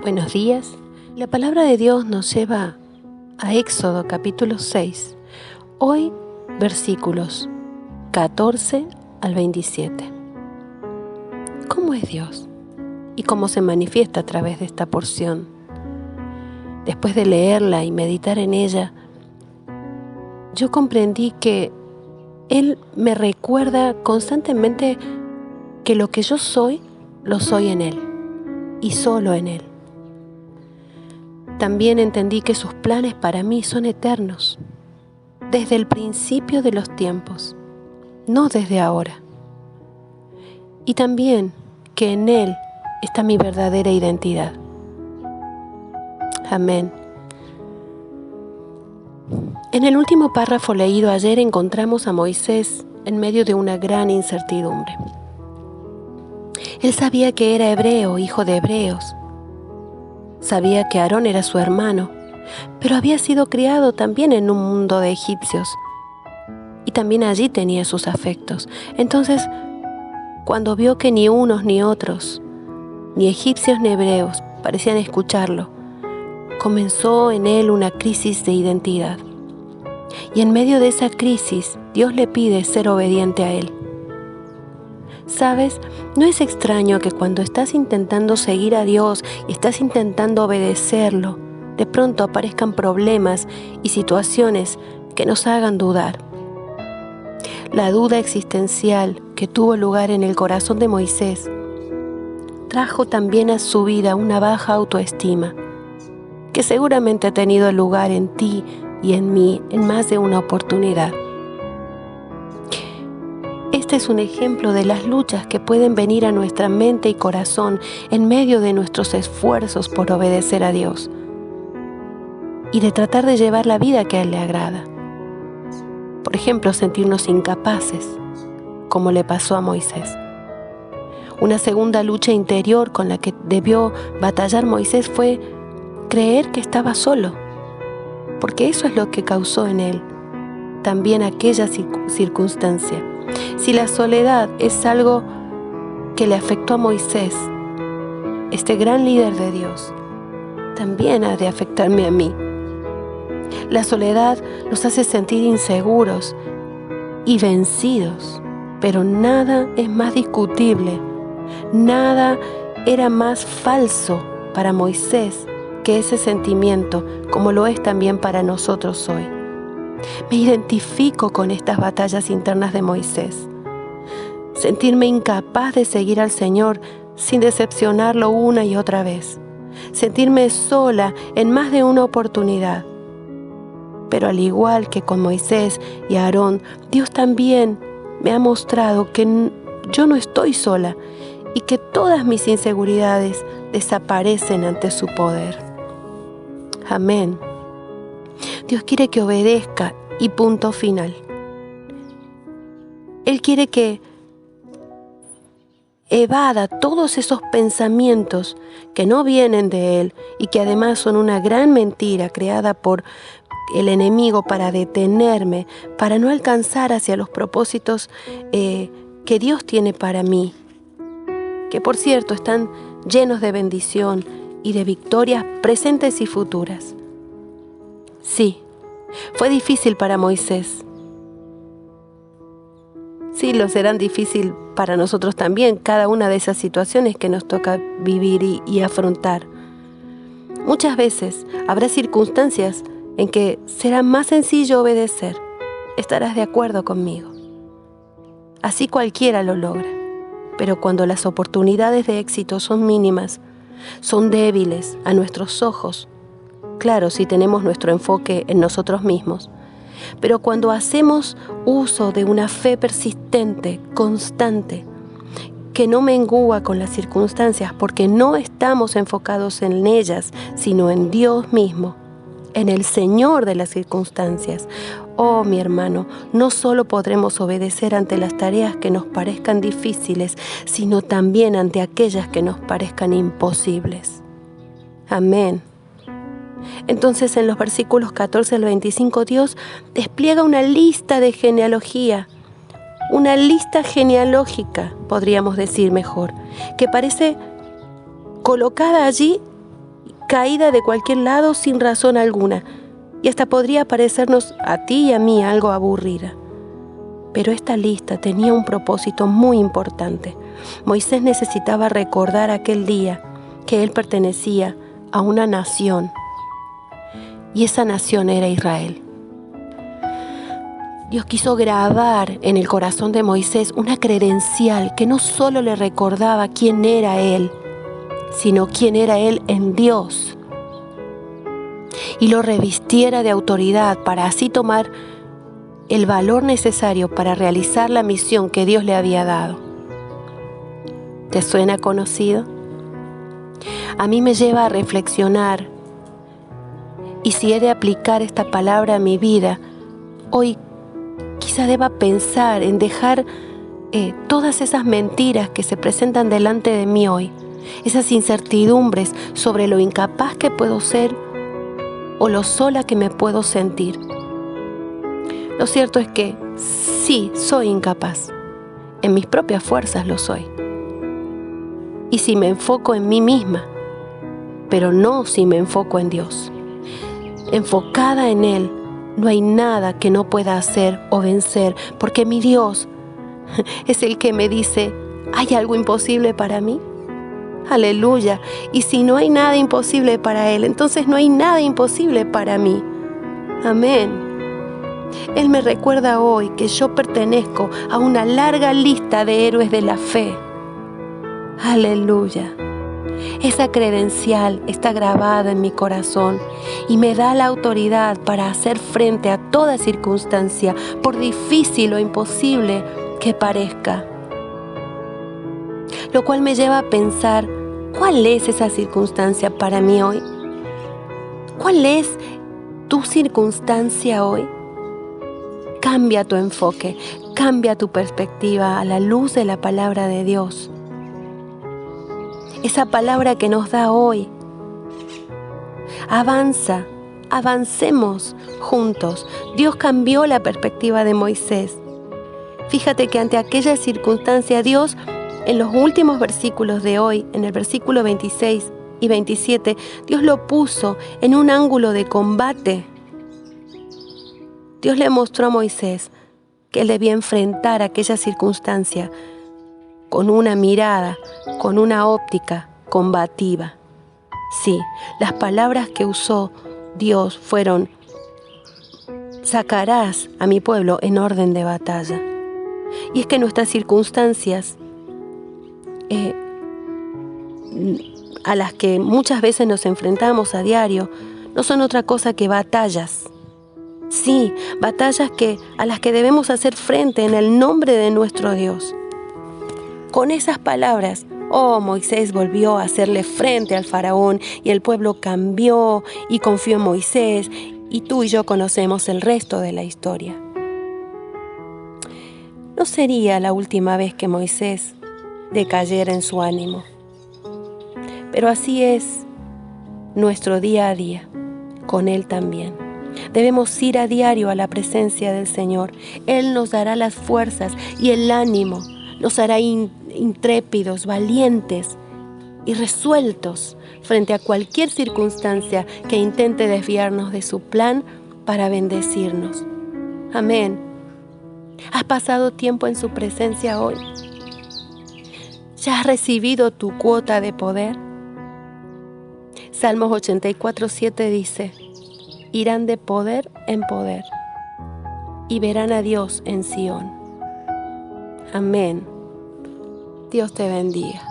Buenos días. La palabra de Dios nos lleva a Éxodo capítulo 6. Hoy versículos 14 al 27. ¿Cómo es Dios? ¿Y cómo se manifiesta a través de esta porción? Después de leerla y meditar en ella, yo comprendí que Él me recuerda constantemente que lo que yo soy, lo soy en Él y solo en Él. También entendí que sus planes para mí son eternos, desde el principio de los tiempos, no desde ahora. Y también que en Él está mi verdadera identidad. Amén. En el último párrafo leído ayer encontramos a Moisés en medio de una gran incertidumbre. Él sabía que era hebreo, hijo de hebreos. Sabía que Aarón era su hermano, pero había sido criado también en un mundo de egipcios y también allí tenía sus afectos. Entonces, cuando vio que ni unos ni otros, ni egipcios ni hebreos, parecían escucharlo, comenzó en él una crisis de identidad. Y en medio de esa crisis, Dios le pide ser obediente a Él. ¿Sabes? No es extraño que cuando estás intentando seguir a Dios y estás intentando obedecerlo, de pronto aparezcan problemas y situaciones que nos hagan dudar. La duda existencial que tuvo lugar en el corazón de Moisés trajo también a su vida una baja autoestima, que seguramente ha tenido lugar en ti y en mí en más de una oportunidad. Este es un ejemplo de las luchas que pueden venir a nuestra mente y corazón en medio de nuestros esfuerzos por obedecer a Dios y de tratar de llevar la vida que a Él le agrada. Por ejemplo, sentirnos incapaces, como le pasó a Moisés. Una segunda lucha interior con la que debió batallar Moisés fue creer que estaba solo, porque eso es lo que causó en él también aquella circunstancia. Si la soledad es algo que le afectó a Moisés, este gran líder de Dios, también ha de afectarme a mí. La soledad nos hace sentir inseguros y vencidos, pero nada es más discutible, nada era más falso para Moisés que ese sentimiento, como lo es también para nosotros hoy. Me identifico con estas batallas internas de Moisés. Sentirme incapaz de seguir al Señor sin decepcionarlo una y otra vez. Sentirme sola en más de una oportunidad. Pero al igual que con Moisés y Aarón, Dios también me ha mostrado que yo no estoy sola y que todas mis inseguridades desaparecen ante su poder. Amén. Dios quiere que obedezca y punto final. Él quiere que evada todos esos pensamientos que no vienen de Él y que además son una gran mentira creada por el enemigo para detenerme, para no alcanzar hacia los propósitos que Dios tiene para mí, que por cierto están llenos de bendición y de victorias presentes y futuras. Sí, fue difícil para Moisés. Sí, lo serán difícil para nosotros también, cada una de esas situaciones que nos toca vivir y afrontar. Muchas veces habrá circunstancias en que será más sencillo obedecer. Estarás de acuerdo conmigo. Así cualquiera lo logra. Pero cuando las oportunidades de éxito son mínimas, son débiles a nuestros ojos, claro, si tenemos nuestro enfoque en nosotros mismos, pero cuando hacemos uso de una fe persistente, constante, que no mengúa con las circunstancias porque no estamos enfocados en ellas, sino en Dios mismo, en el Señor de las circunstancias. Oh, mi hermano, no solo podremos obedecer ante las tareas que nos parezcan difíciles, sino también ante aquellas que nos parezcan imposibles. Amén. Entonces, en los versículos 14 al 25, Dios despliega una lista de genealogía, una lista genealógica, podríamos decir mejor, que parece colocada allí caída de cualquier lado sin razón alguna, y hasta podría parecernos a ti y a mí algo aburrida. Pero esta lista tenía un propósito muy importante. Moisés necesitaba recordar aquel día que él pertenecía a una nación, y esa nación era Israel. Dios quiso grabar en el corazón de Moisés una credencial que no solo le recordaba quién era él, sino quién era él en Dios, y lo revistiera de autoridad para así tomar el valor necesario para realizar la misión que Dios le había dado. ¿Te suena conocido? A mí me lleva a reflexionar, y si he de aplicar esta palabra a mi vida, hoy quizá deba pensar en dejar todas esas mentiras que se presentan delante de mí hoy, esas incertidumbres sobre lo incapaz que puedo ser o lo sola que me puedo sentir. Lo cierto es que sí, soy incapaz. En mis propias fuerzas lo soy. Y si me enfoco en mí misma, pero no si me enfoco en Dios. Enfocada en Él, no hay nada que no pueda hacer o vencer, porque mi Dios es el que me dice, ¿hay algo imposible para mí? Aleluya. Y si no hay nada imposible para Él, entonces no hay nada imposible para mí. Amén. Él me recuerda hoy que yo pertenezco a una larga lista de héroes de la fe. Aleluya. Esa credencial está grabada en mi corazón y me da la autoridad para hacer frente a toda circunstancia, por difícil o imposible que parezca. Lo cual me lleva a pensar, ¿cuál es esa circunstancia para mí hoy? ¿Cuál es tu circunstancia hoy? Cambia tu enfoque, cambia tu perspectiva a la luz de la palabra de Dios. Esa palabra que nos da hoy. Avancemos juntos. Dios cambió la perspectiva de Moisés. Fíjate que ante aquella circunstancia, Dios, en los últimos versículos de hoy, en el versículo 26 y 27, Dios lo puso en un ángulo de combate. Dios le mostró a Moisés que él debía enfrentar aquella circunstancia con una mirada, con una óptica combativa. Sí, las palabras que usó Dios fueron: sacarás a mi pueblo en orden de batalla. Y es que nuestras circunstancias, a las que muchas veces nos enfrentamos a diario, no son otra cosa que batallas. Sí, batallas a las que debemos hacer frente en el nombre de nuestro Dios. Con esas palabras, Moisés volvió a hacerle frente al faraón y el pueblo cambió y confió en Moisés, y tú y yo conocemos el resto de la historia. No sería la última vez que Moisés decayera en su ánimo, pero así es nuestro día a día, con Él también. Debemos ir a diario a la presencia del Señor. Él nos dará las fuerzas y el ánimo, nos hará intrépidos, valientes y resueltos frente a cualquier circunstancia que intente desviarnos de su plan para bendecirnos. Amén. ¿Has pasado tiempo en su presencia hoy? ¿Ya has recibido tu cuota de poder? Salmos 84:7 dice: irán de poder en poder y verán a Dios en Sión. Amén. Dios te bendiga.